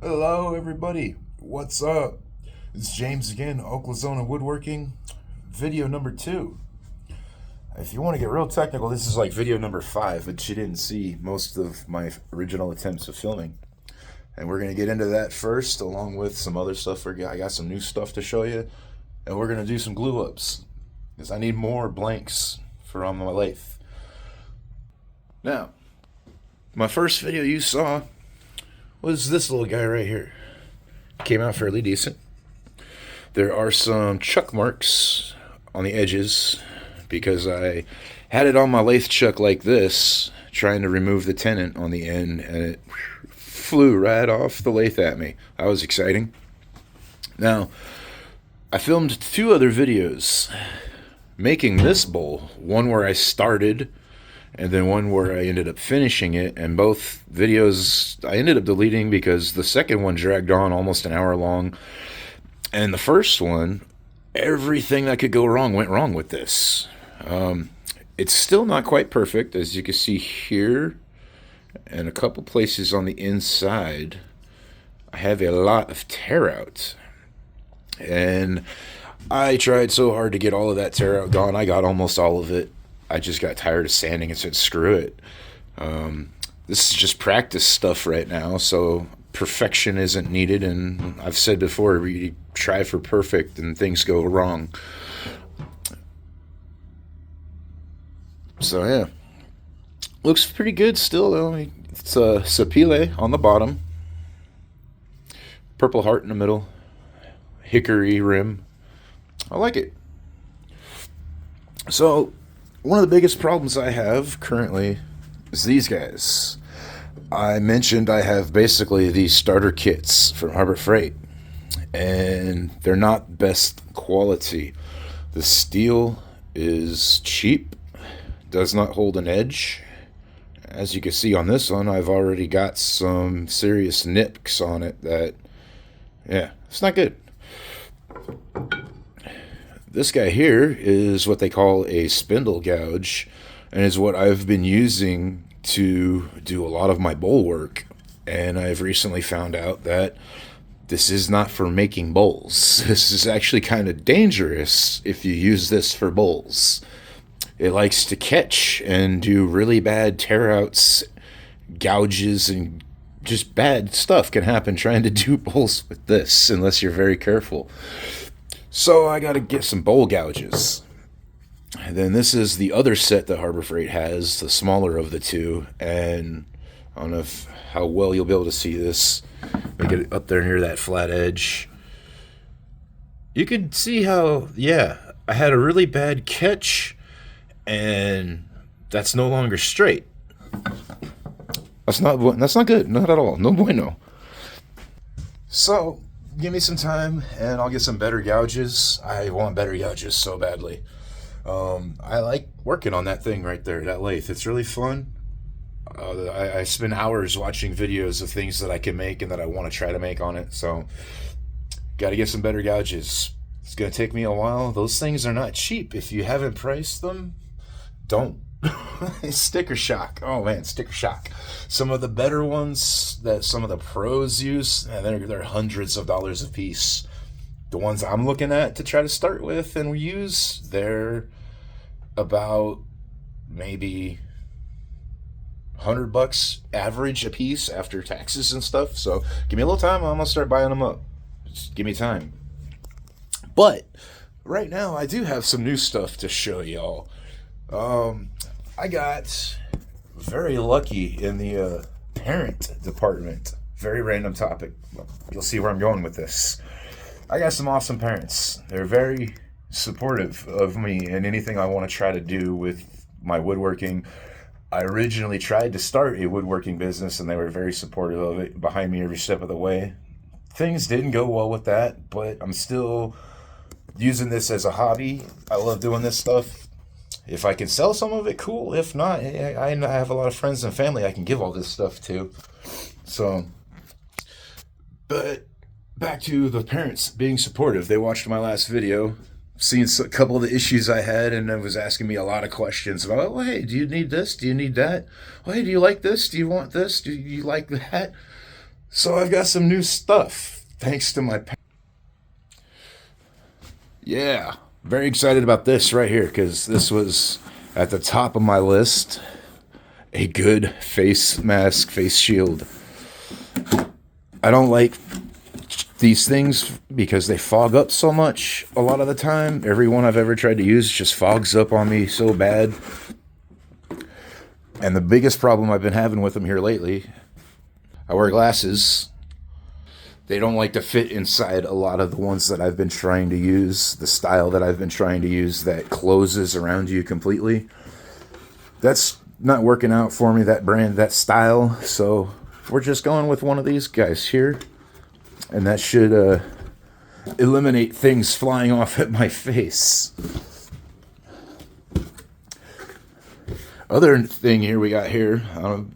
Hello, everybody. What's up? It's James again, Oklahoma Woodworking, video number 2. If you want to get real technical, this is like video number 5, but you didn't see most of my original attempts of filming. And we're going to get into that first, along with some other stuff. I got some new stuff to show you, and we're going to do some glue ups, because I need more blanks for on my lathe. Now, my first video you saw was this little guy right here. Came out fairly decent. There are some chuck marks on the edges because I had it on my lathe chuck like this, trying to remove the tenon on the end, and it flew right off the lathe at me. That was exciting. Now, I filmed 2 other videos making this bowl, one where I started and then one where I ended up finishing it, and both videos I ended up deleting because the second one dragged on almost an hour long, and the first one, everything that could go wrong went wrong with this. It's still not quite perfect, as you can see here, and a couple places on the inside I have a lot of tear out, and I tried so hard to get all of that tear out gone. I got almost all of it. I just got tired of sanding and said, screw it. This is just practice stuff right now, so perfection isn't needed. And I've said before, we try for perfect and things go wrong. So, yeah. Looks pretty good still, though. It's a sapile on the bottom. Purple heart in the middle. Hickory rim. I like it. So, one of the biggest problems I have currently is these guys. I mentioned I have basically these starter kits from Harbor Freight, and they're not best quality. The steel is cheap, does not hold an edge. As you can see on this one, I've already got some serious nicks on it that, yeah, it's not good. This guy here is what they call a spindle gouge, and is what I've been using to do a lot of my bowl work. And I've recently found out that this is not for making bowls. This is actually kind of dangerous if you use this for bowls. It likes to catch and do really bad tear outs, gouges, and just bad stuff can happen trying to do bowls with this unless you're very careful. So I got to get some bowl gouges. And then this is the other set that Harbor Freight has, the smaller of the two. And I don't know how well you'll be able to see this. Make it up there near that flat edge. You can see how, yeah, I had a really bad catch, and that's no longer straight. That's not good. Not at all. No bueno. So give me some time and I'll get some better gouges. I want better gouges so badly. I like working on that thing right there, that lathe. It's really fun. I spend hours watching videos of things that I can make and that I want to try to make on it. So got to get some better gouges. It's going to take me a while. Those things are not cheap. If you haven't priced them, don't. Sticker shock. Oh man, sticker shock. Some of the better ones that some of the pros use, and they're hundreds of dollars a piece. The ones I'm looking at to try to start with and use, they're about maybe $100 average a piece after taxes and stuff. So give me a little time, I'm gonna start buying them up. Just give me time. But right now I do have some new stuff to show y'all. I got very lucky in the parent department. Very random topic. You'll see where I'm going with this. I got some awesome parents. They're very supportive of me and anything I want to try to do with my woodworking. I originally tried to start a woodworking business, and they were very supportive of it, behind me every step of the way. Things didn't go well with that, but I'm still using this as a hobby. I love doing this stuff. If I can sell some of it, cool. If not, I have a lot of friends and family I can give all this stuff to. So, but back to the parents being supportive. They watched my last video, seen a couple of the issues I had, and was asking me a lot of questions about, well, hey, do you need this? Do you need that? Well, hey, do you like this? Do you want this? Do you like that? So I've got some new stuff thanks to my. Yeah, very excited about this right here because this was at the top of my list. A good face mask, face shield. I don't like these things because they fog up so much a lot of the time. Every one I've ever tried to use just fogs up on me so bad. And the biggest problem I've been having with them here lately, I wear glasses. They don't like to fit inside a lot of the ones that I've been trying to use, the style that I've been trying to use that closes around you completely. That's not working out for me, that brand, that style. So we're just going with one of these guys here. And that should eliminate things flying off at my face. Other thing here we got here,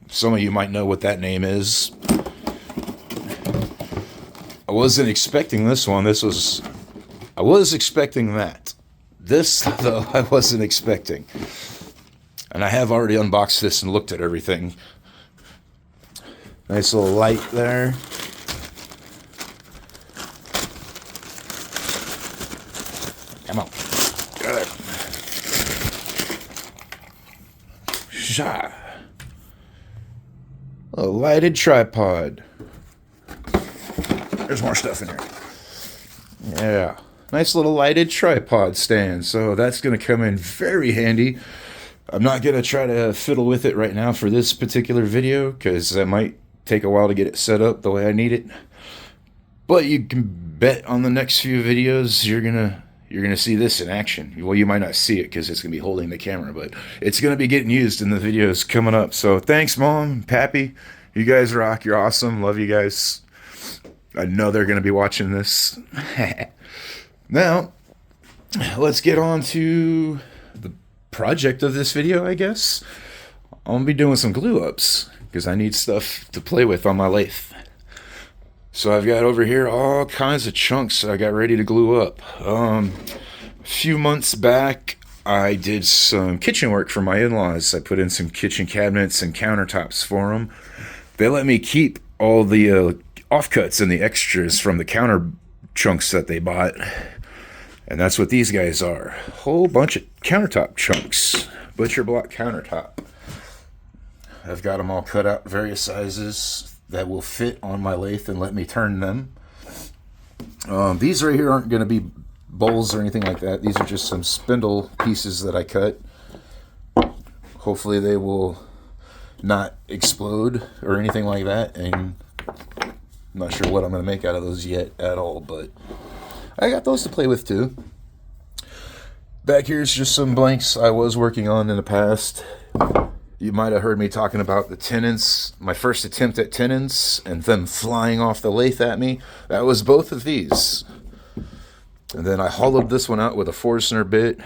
some of you might know what that name is. I wasn't expecting this one. I was expecting that. This, though, I wasn't expecting. And I have already unboxed this and looked at everything. Nice little light there. Come on. Got it. Shah. A lighted tripod. There's more stuff in here. Yeah. Nice little lighted tripod stand. So that's going to come in very handy. I'm not going to try to fiddle with it right now for this particular video because that might take a while to get it set up the way I need it. But you can bet on the next few videos you're gonna see this in action. Well, you might not see it because it's gonna be holding the camera, but it's gonna be getting used in the videos coming up. So thanks, Mom, Pappy. You guys rock. You're awesome. Love you guys. I know they're gonna be watching this. Now, let's get on to the project of this video, I guess. I'm gonna be doing some glue ups because I need stuff to play with on my lathe. So I've got over here all kinds of chunks that I got ready to glue up. A few months back, I did some kitchen work for my in-laws. I put in some kitchen cabinets and countertops for them. They let me keep all the offcuts and the extras from the counter chunks that they bought. And that's what these guys are. Whole bunch of countertop chunks. Butcher block countertop. I've got them all cut out various sizes that will fit on my lathe and let me turn them. These right here aren't going to be bowls or anything like that. These are just some spindle pieces that I cut. Hopefully they will not explode or anything like that. And I'm not sure what I'm going to make out of those yet at all, but I got those to play with too. Back here is just some blanks I was working on in the past. You might have heard me talking about the tenons, my first attempt at tenons, and them flying off the lathe at me. That was both of these. And then I hollowed this one out with a Forstner bit.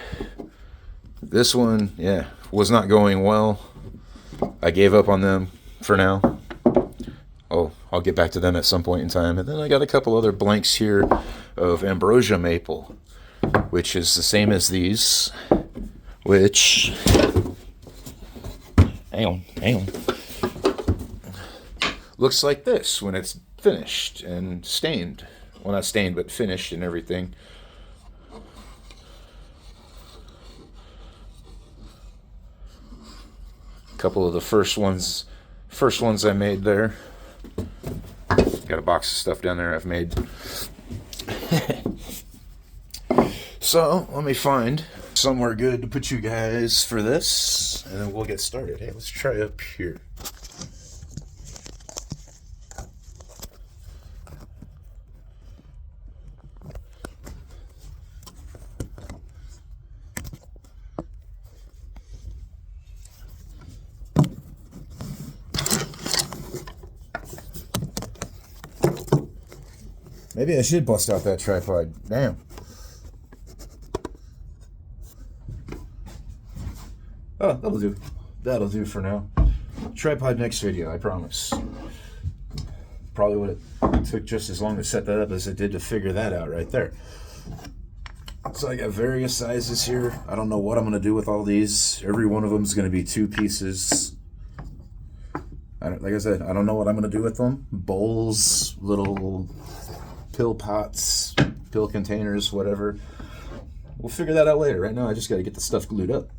This one, yeah, was not going well. I gave up on them for now. Oh, I'll get back to them at some point in time. And then I got a couple other blanks here of ambrosia maple, which is the same as these, which... Hang on. Looks like this when it's finished and stained. Well, not stained, but finished and everything. A couple of the first ones I made there. Got a box of stuff down there I've made. So, let me find somewhere good to put you guys for this, and then we'll get started. Hey, let's try up here. Maybe I should bust out that tripod. Damn. Oh, that'll do. That'll do for now. Tripod next video, I promise. Probably would have took just as long to set that up as it did to figure that out right there. So I got various sizes here. I don't know what I'm going to do with all these. Every one of them is going to be 2 pieces. Like I said, I don't know what I'm gonna do with them. Bowls, little pill pots, pill containers, whatever. We'll figure that out later. Right now, I just got to get the stuff glued up.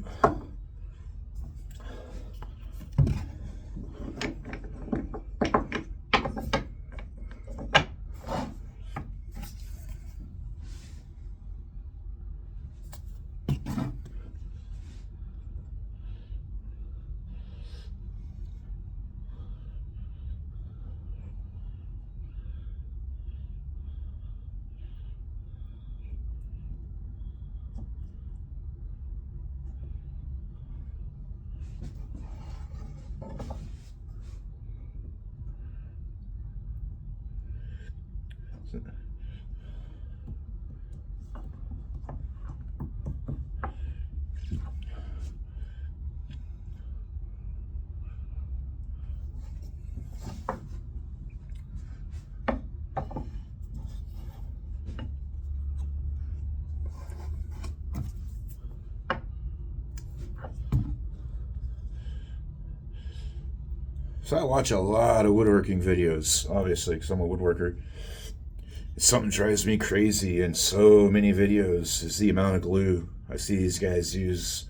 So I watch a lot of woodworking videos, obviously, because I'm a woodworker. Something drives me crazy in so many videos is the amount of glue I see these guys use.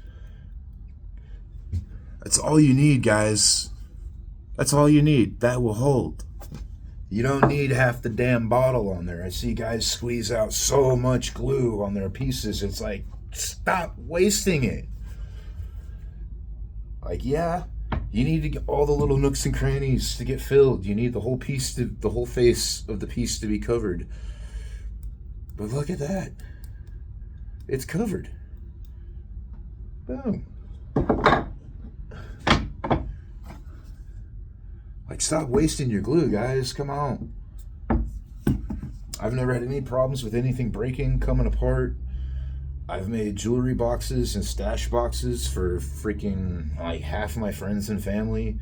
That's all you need, guys. That's all you need. That will hold. You don't need half the damn bottle on there. I see guys squeeze out so much glue on their pieces. It's like, stop wasting it. Like, yeah, you need to get all the little nooks and crannies to get filled. You need the whole piece to, the whole face of the piece to be covered. But look at that. It's covered. Boom. Like, stop wasting your glue, guys. Come on. I've never had any problems with anything breaking, coming apart. I've made jewelry boxes and stash boxes for freaking like half of my friends and family.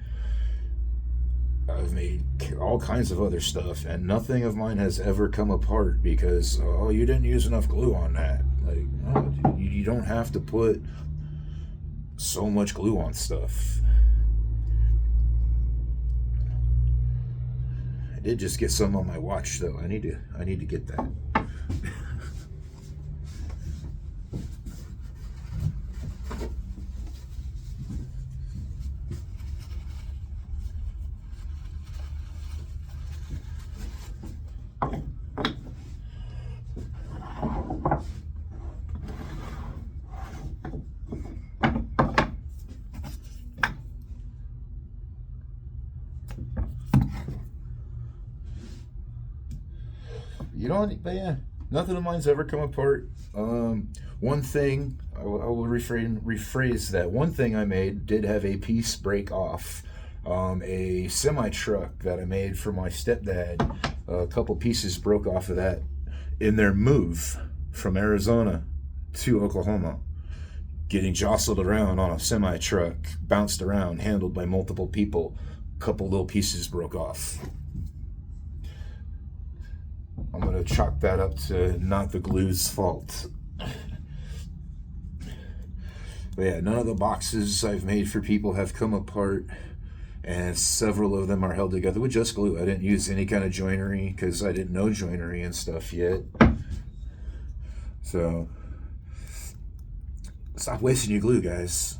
I've made all kinds of other stuff, and nothing of mine has ever come apart because, oh, you didn't use enough glue on that. Like, no, dude, you don't have to put so much glue on stuff. I did just get some on my watch, though. I need to get that. You know, but yeah, nothing of mine's ever come apart. One thing, I will rephrase that. One thing I made did have a piece break off. A semi truck that I made for my stepdad. A couple pieces broke off of that in their move from Arizona to Oklahoma. Getting jostled around on a semi truck, bounced around, handled by multiple people. A couple little pieces broke off. I'm going to chalk that up to not the glue's fault. But yeah, none of the boxes I've made for people have come apart, and several of them are held together with just glue. I didn't use any kind of joinery because I didn't know joinery and stuff yet. So, stop wasting your glue, guys.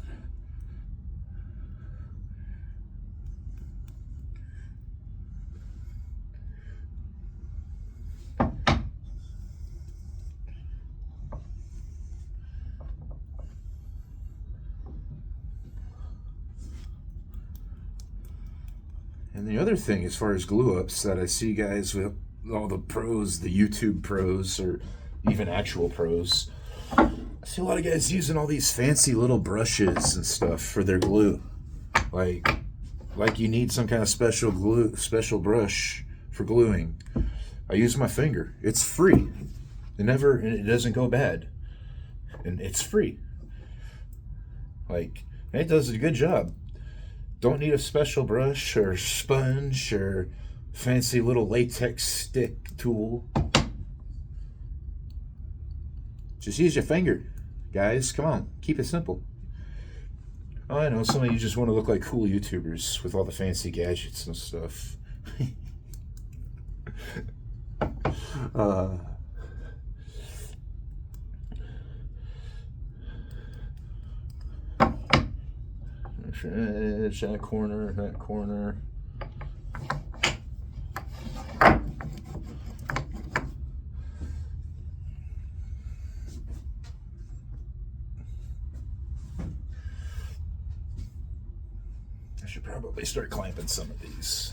And the other thing, as far as glue ups, that I see guys with all the pros, the YouTube pros, or even actual pros, I see a lot of guys using all these fancy little brushes and stuff for their glue. Like you need some kind of special brush for gluing. I use my finger. It's free. It doesn't go bad. And it's free. Like, it does a good job. Don't need a special brush or sponge or fancy little latex stick tool. Just use your finger, guys. Come on, keep it simple. I know, some of you just want to look like cool YouTubers with all the fancy gadgets and stuff. That corner, that corner. I should probably start clamping some of these.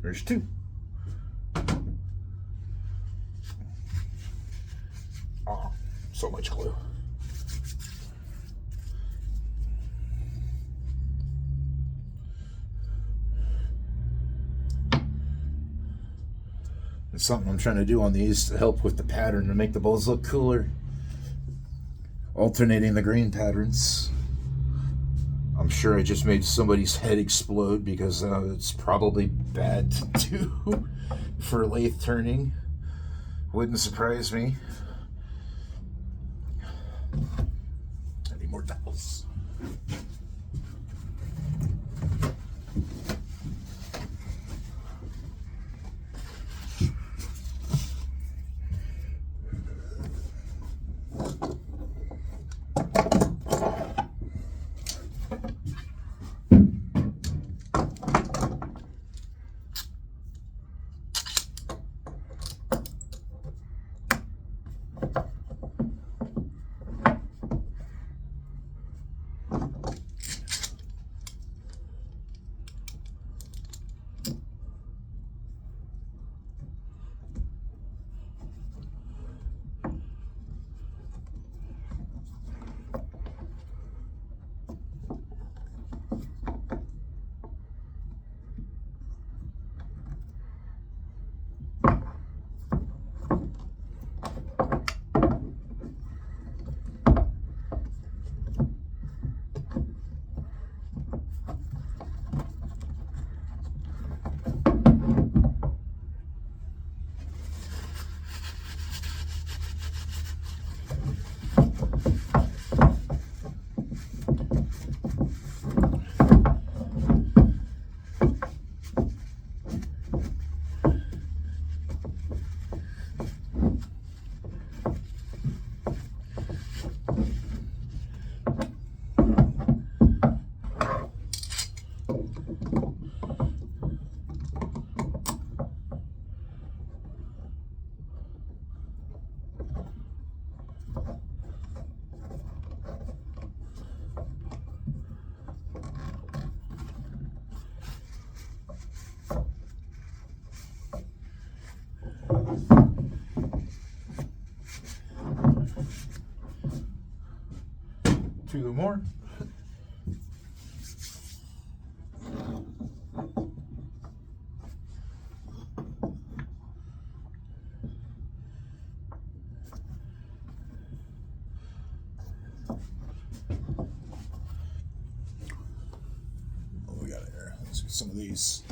There's two. Oh, so much glue. It's something I'm trying to do on these to help with the pattern to make the bowls look cooler. Alternating the grain patterns. I'm sure I just made somebody's head explode because it's probably bad to do for lathe turning. Wouldn't surprise me. I need more dowels. Two more. What we got here? Let's get some of these.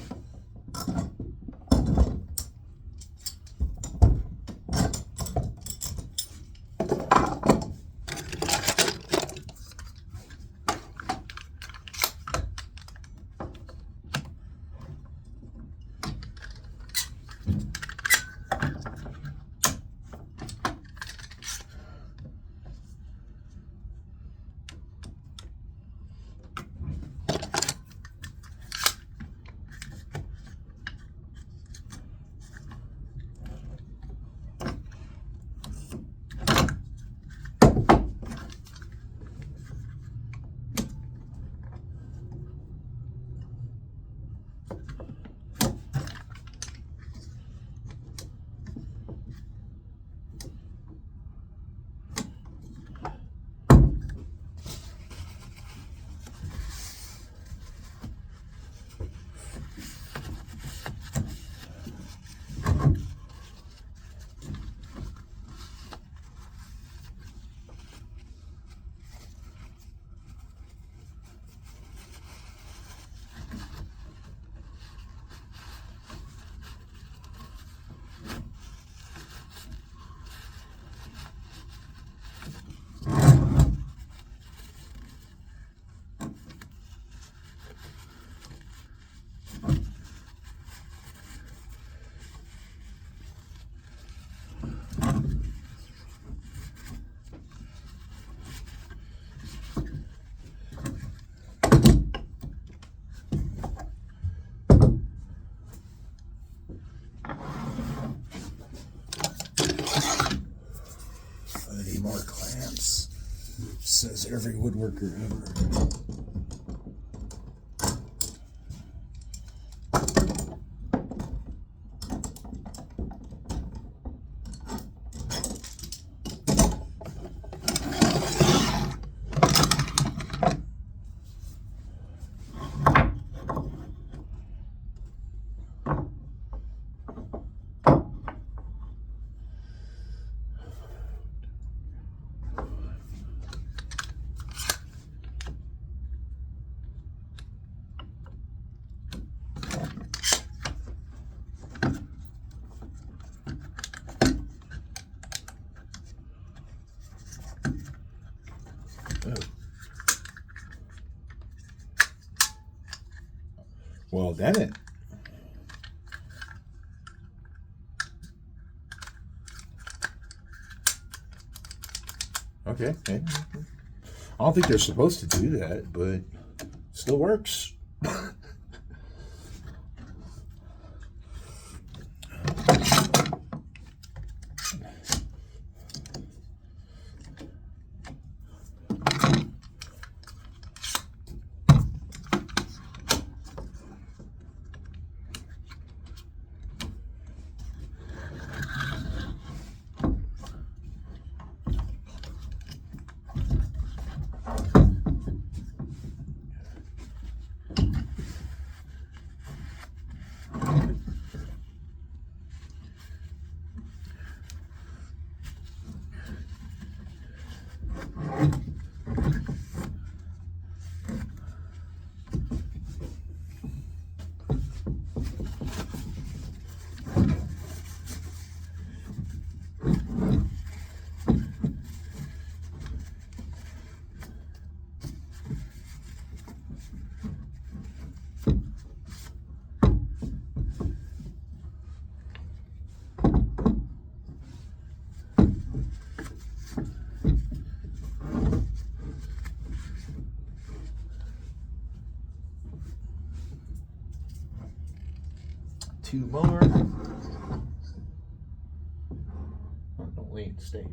every woodworker ever. Oh. Well, damn it. Okay. I don't think they're supposed to do that, but still works. Two more. Oh, don't lean, stay.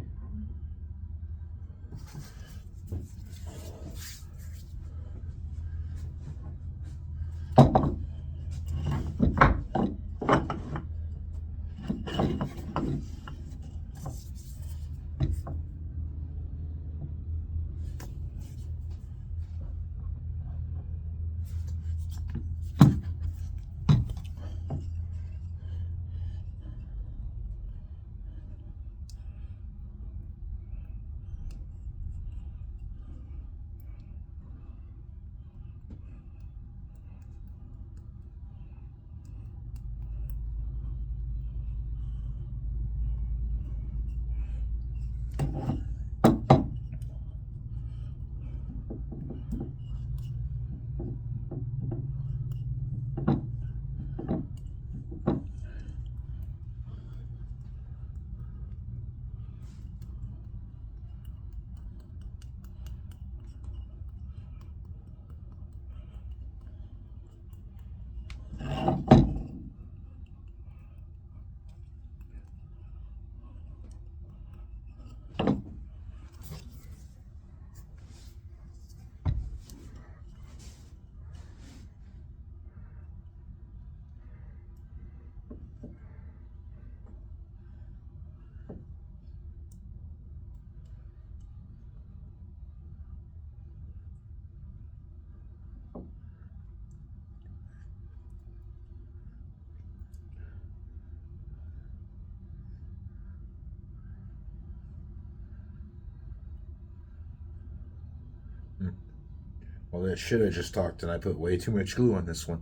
Well, that should have just talked, and I put way too much glue on this one.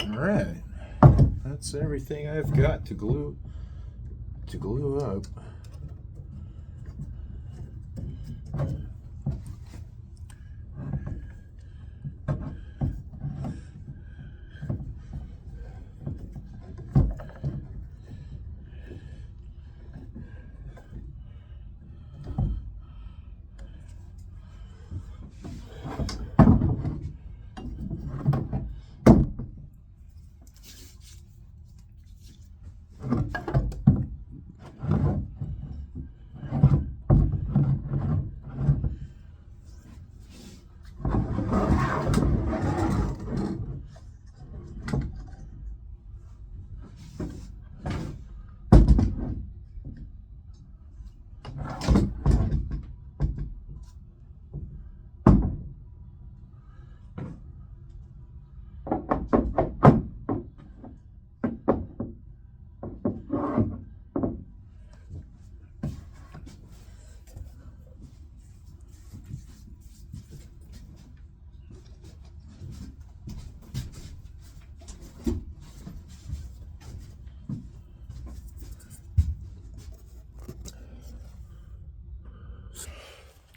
All right, that's everything I've got to glue up.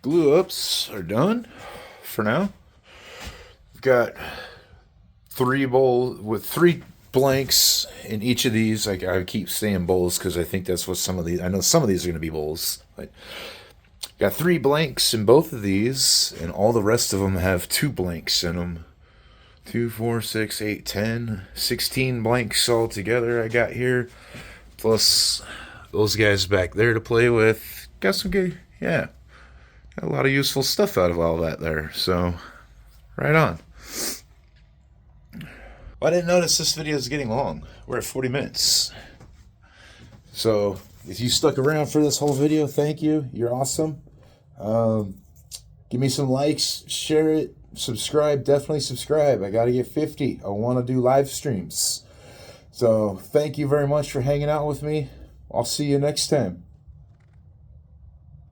Glue ups are done for now. We've got 3 bowls with 3 blanks in each of these. I keep saying bowls because I think that's what some of these. I know some of these are going to be bowls. But got 3 blanks in both of these, and all the rest of them have 2 blanks in them. 2, 4, 6, 8, 10, 16 blanks all together I got here. Plus those guys back there to play with. Got some good, yeah. Got a lot of useful stuff out of all that there. So, right on. Well, I didn't notice this video is getting long. We're at 40 minutes. So, if you stuck around for this whole video, thank you. You're awesome. Give me some likes, share it, subscribe. Definitely subscribe. I got to get 50. I want to do live streams. So, thank you very much for hanging out with me. I'll see you next time.